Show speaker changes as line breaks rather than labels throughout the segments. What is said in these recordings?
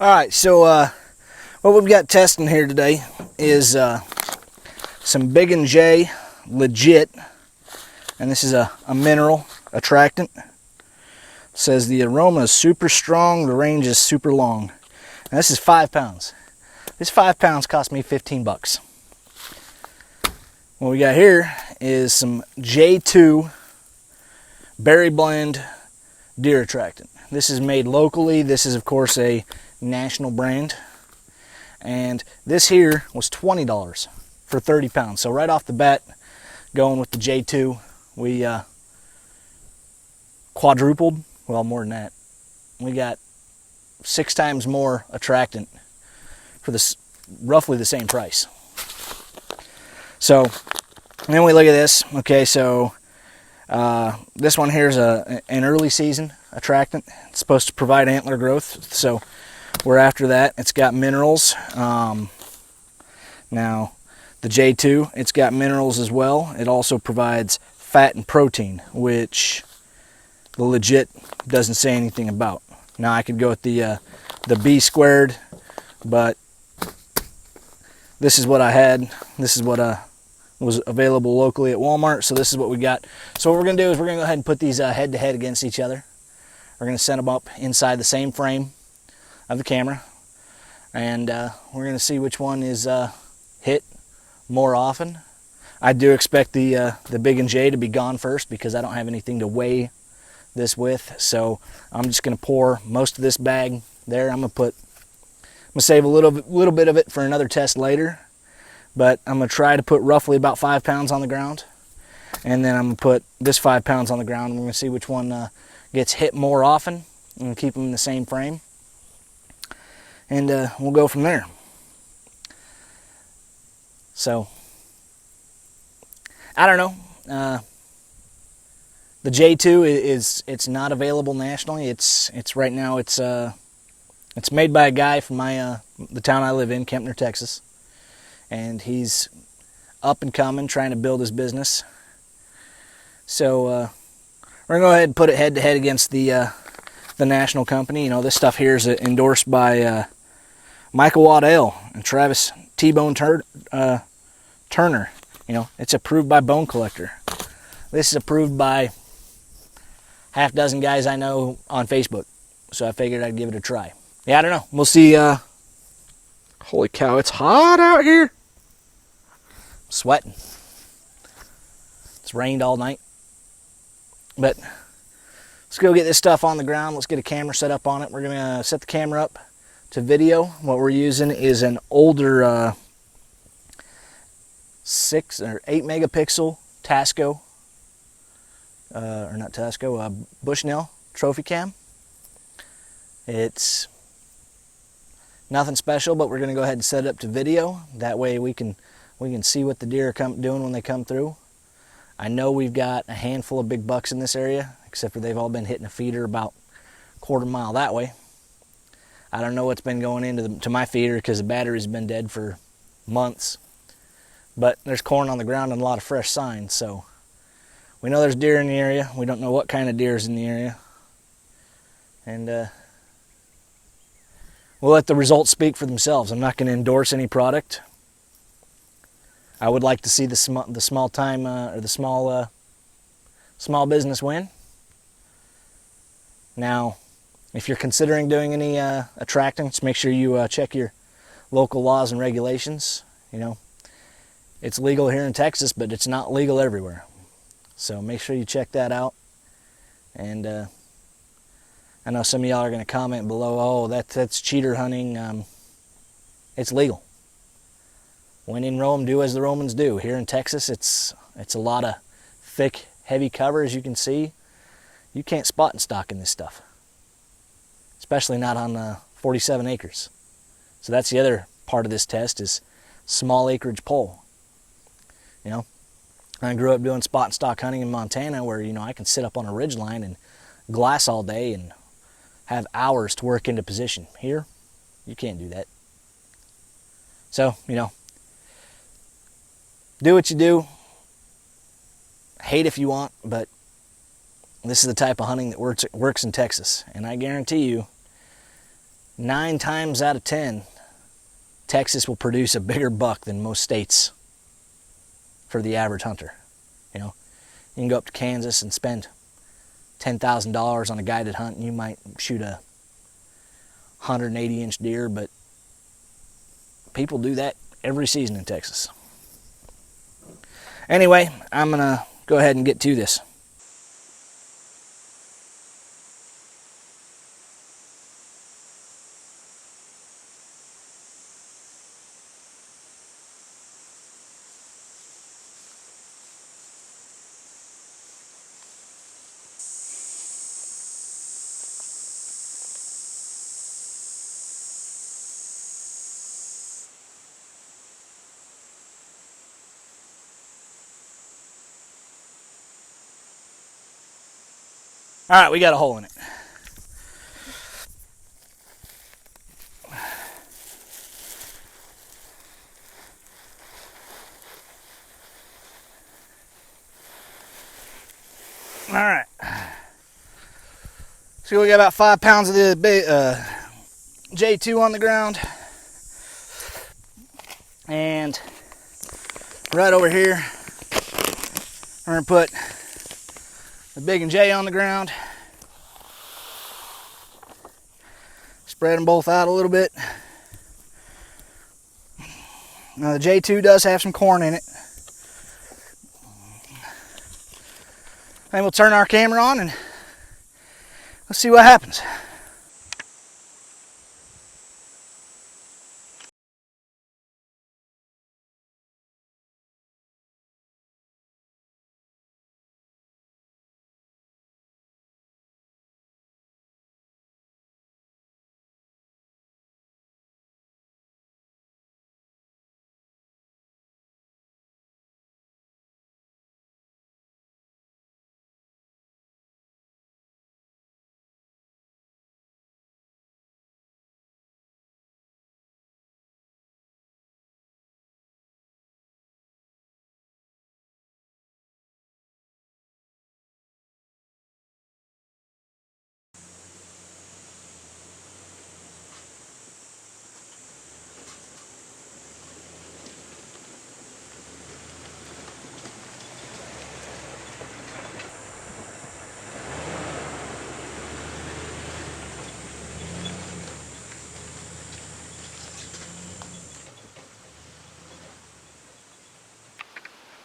All right, so what we've got testing here today is some Big and J Legit, and this is a mineral attractant. It says the aroma is super strong, the range is super long. And this is 5 pounds. This 5 pounds cost me 15 bucks. What we got here is some J2 berry blend deer attractant. This is made locally. This is of course a national brand, and this here was $20 for 30 pounds. So right off the bat, going with the J2, we quadrupled, well, more than that. We got 6 times more attractant for this, roughly the same price. So and then we look at this. Okay, so this one here is an early season attractant. It's supposed to provide antler growth, so we're after that. It's got minerals. Now the J2, it's got minerals as well. It also provides fat and protein, which the Legit doesn't say anything about. Now I could go with the B squared, but this is what I had. This is what was available locally at Walmart, so this is what we got. So what we're going to do is we're going to go ahead and put these head to head against each other. We're going to set them up inside the same frame of the camera, and we're going to see which one is hit more often. I do expect the Big and J to be gone first because I don't have anything to weigh this with, so I'm just going to pour most of this bag there. I'm going to save a little bit of it for another test later, but I'm going to try to put roughly about 5 pounds on the ground, and then I'm going to put this 5 pounds on the ground, and we're going to see which one gets hit more often, and keep them in the same frame, and we'll go from there. So I don't know. The J2 it's not available nationally. It's right now it's made by a guy from the town I live in, Kempner, Texas, and he's up and coming, trying to build his business. So we're gonna go ahead and put it head to head against the national company. You know, this stuff here is endorsed by Michael Waddell and Travis T-Bone Turner. You know, it's approved by Bone Collector. This is approved by half dozen guys I know on Facebook, so I figured I'd give it a try. Yeah, I don't know. We'll see. Holy cow, it's hot out here. I'm sweating. It's rained all night. But let's go get this stuff on the ground. Let's get a camera set up on it. We're going to set the camera up to video. What we're using is an older 6 or 8 megapixel Tasco, or not Tasco, Bushnell trophy cam. It's nothing special, but we're going to go ahead and set it up to video. That way we can see what the deer are doing when they come through. I know we've got a handful of big bucks in this area, except for they've all been hitting a feeder about a quarter mile that way. I don't know what's been going into my feeder because the battery's been dead for months. But there's corn on the ground and a lot of fresh signs, so we know there's deer in the area. We don't know what kind of deer is in the area. And we'll let the results speak for themselves. I'm not going to endorse any product. I would like to see the small time or the small business win. Now, if you're considering doing any attractants, make sure you check your local laws and regulations. You know, it's legal here in Texas, but it's not legal everywhere. So make sure you check that out. And I know some of y'all are going to comment below, oh, that's cheater hunting. It's legal. When in Rome, do as the Romans do. Here in Texas, it's a lot of thick, heavy cover, as you can see. You can't spot and stock in this stuff, especially not on 47 acres. So that's the other part of this test, is small acreage pole. You know, I grew up doing spot and stock hunting in Montana, where, you know, I can sit up on a ridge line and glass all day and have hours to work into position. Here, you can't do that. So, you know, do what you do. Hate if you want, but this is the type of hunting that works in Texas. And I guarantee you, 9 times out of 10, Texas will produce a bigger buck than most states for the average hunter. You know, you can go up to Kansas and spend $10,000 on a guided hunt and you might shoot a 180-inch deer, but people do that every season in Texas. Anyway, I'm gonna go ahead and get to this. All right, we got a hole in it. All right. So we got about 5 pounds of the J2 on the ground. And right over here, we're gonna put the Big and J on the ground. Spread them both out a little bit. Now the J2 does have some corn in it. And we'll turn our camera on and let's see what happens.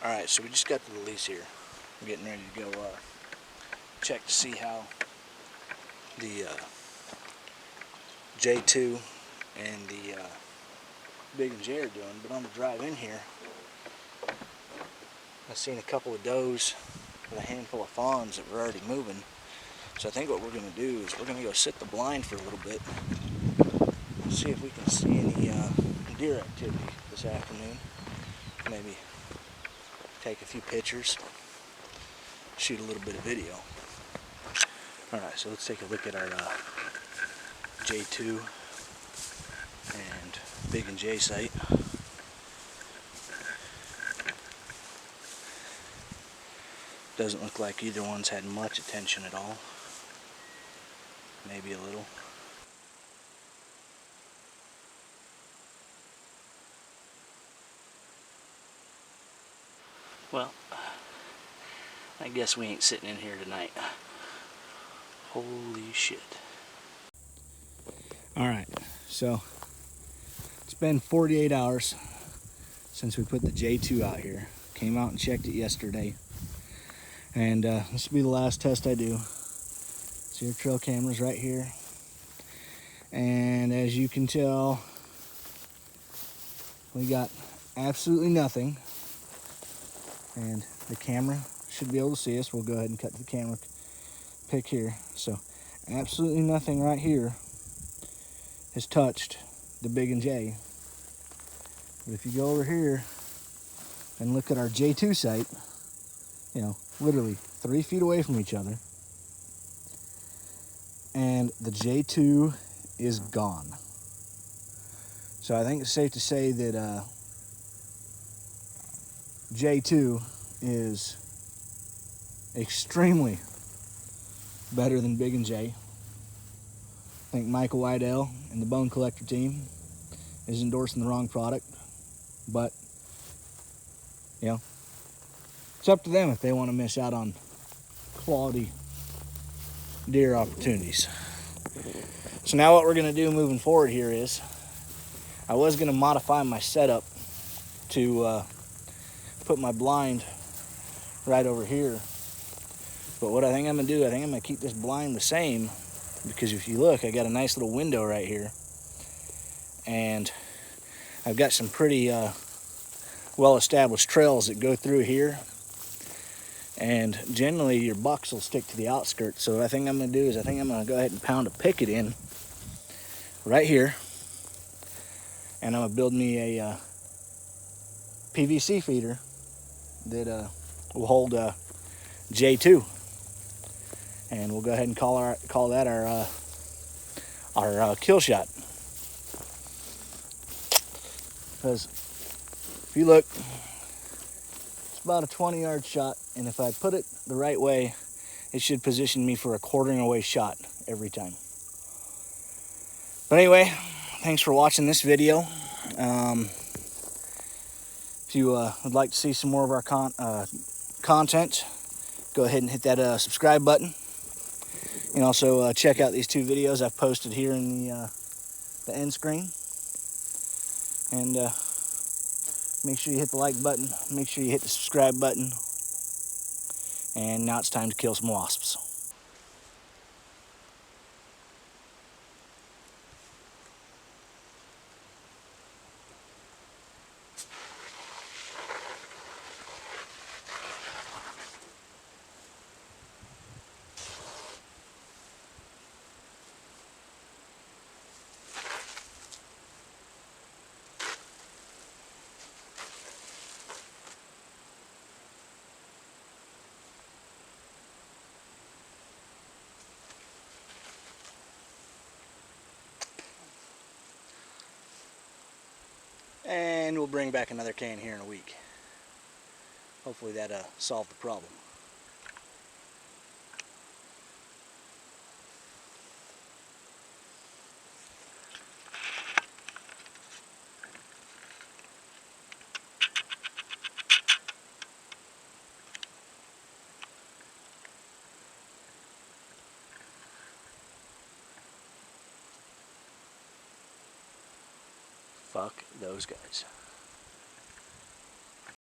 Alright, so we just got to the lease here. We're getting ready to go check to see how the J2 and the Big and J are doing. But on the drive in here, I've seen a couple of does and a handful of fawns that were already moving. So I think what we're going to do is we're going to go sit the blind for a little bit and see if we can see any deer activity this afternoon. Maybe take a few pictures, shoot a little bit of video. Alright, so let's take a look at our J2 and Big and J site. Doesn't look like either one's had much attention at all. Maybe a little. Well, I guess we ain't sitting in here tonight. Holy shit. Alright, so it's been 48 hours since we put the J2 out here. Came out and checked it yesterday. And this will be the last test I do. So your trail camera's right here. And as you can tell, we got absolutely nothing. And the camera should be able to see us. We'll go ahead and cut to the camera pick here. So absolutely nothing right here has touched the Big and J. But if you go over here and look at our J2 site, you know, literally 3 feet away from each other, and the J2 is gone. So I think it's safe to say that J2 is extremely better than Big and J. think Michael Wydell and the Bone Collector team is endorsing the wrong product, but you know, it's up to them if they want to miss out on quality deer opportunities. So now what we're going to do moving forward here is, I was going to modify my setup to put my blind right over here, but what I think I'm going to do, I think I'm going to keep this blind the same, because if you look, I got a nice little window right here, and I've got some pretty well-established trails that go through here, and generally your bucks will stick to the outskirts. So what I think I'm going to do is, I think I'm going to go ahead and pound a picket in right here, and I'm going to build me a PVC feeder that will hold J2, and we'll go ahead and call that our kill shot. Because if you look, it's about a 20-yard shot, and if I put it the right way, it should position me for a quartering away shot every time. But anyway, thanks for watching this video. If you would like to see some more of our content, go ahead and hit that subscribe button. You can also check out these 2 videos I've posted here in the end screen. And make sure you hit the like button, make sure you hit the subscribe button. And now it's time to kill some wasps. And we'll bring back another can here in a week. Hopefully that solved the problem. Fuck those guys.